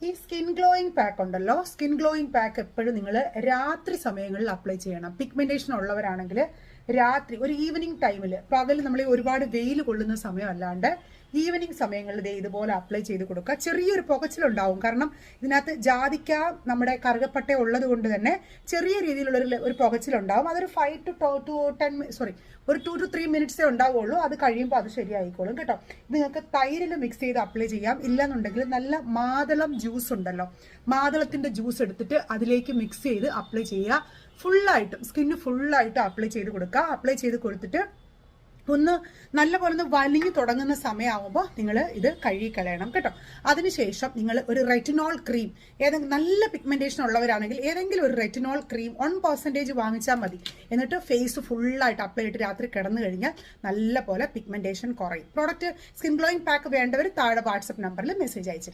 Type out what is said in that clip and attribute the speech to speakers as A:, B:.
A: ഈ skin glowing pack ഉണ്ടല്ലോ, skin glowing pack എപ്പോഴും നിങ്ങൾ രാത്രി സമയങ്ങളിൽ അപ്ലൈ ചെയ്യണം. പിഗ്മെന്റേഷൻ ഉള്ളവരാണെങ്കിൽ രാത്രി ഒരു ഈവനിങ് ടൈമിൽ, പകൽ നമ്മൾ ഒരുപാട് വെയിൽ കൊള്ളുന്ന സമയം അല്ലാണ്ട് ഈവനിങ് സമയങ്ങളിൽ ഇതുപോലെ അപ്ലൈ ചെയ്ത് കൊടുക്കുക. ചെറിയൊരു പുകച്ചിലുണ്ടാവും, കാരണം ഇതിനകത്ത് ജാതിക്ക നമ്മുടെ കറുകപ്പട്ട ഉള്ളത് കൊണ്ട് തന്നെ ചെറിയ രീതിയിലുള്ള ഒരു പുകച്ചിലുണ്ടാവും. അതൊരു 2 to 3 മിനിറ്റ്സേ ഉണ്ടാവുള്ളൂ. അത് കഴിയുമ്പോൾ അത് ശരിയായിക്കോളും കേട്ടോ. ഇത് നിങ്ങൾക്ക് തൈരിൽ മിക്സ് ചെയ്ത് അപ്ലൈ ചെയ്യാം. ഇല്ലെന്നുണ്ടെങ്കിൽ നല്ല മാതളം ജ്യൂസ് ഉണ്ടല്ലോ, മാതളത്തിന്റെ ജ്യൂസ് എടുത്തിട്ട് അതിലേക്ക് മിക്സ് ചെയ്ത് അപ്ലൈ ചെയ്യുക. ഫുള്ളായിട്ടും സ്കിന്ന് ഫുള്ളായിട്ട് അപ്ലൈ ചെയ്ത് കൊടുക്കുക. അപ്ലൈ ചെയ്ത് കൊടുത്തിട്ട് നല്ലപോലെ ഒന്ന് വലിഞ്ഞു തുടങ്ങുന്ന സമയമാകുമ്പോൾ നിങ്ങൾ ഇത് കഴുകിക്കളയണം കേട്ടോ. അതിനുശേഷം നിങ്ങൾ ഒരു റെറ്റിനോൾ ക്രീം, ഏതെങ്കിലും നല്ല പിഗ്മെന്റേഷൻ ഉള്ളവരാണെങ്കിൽ ഏതെങ്കിലും ഒരു റെറ്റിനോൾ ക്രീം 1% വാങ്ങിച്ചാൽ മതി. എന്നിട്ട് ഫേസ് ഫുള്ളായിട്ട് അപ്ലൈ ചെയ്തിട്ട് രാത്രി കിടന്നു കഴിഞ്ഞാൽ നല്ല പോലെ പിഗ്മെന്റേഷൻ കുറയും. പ്രോഡക്റ്റ് സ്കിൻ ഗ്ലോയിങ് പാക്ക് വേണ്ടവർ താഴെ വാട്സപ്പ് നമ്പറിൽ മെസ്സേജ് അയച്ചിരുന്നു.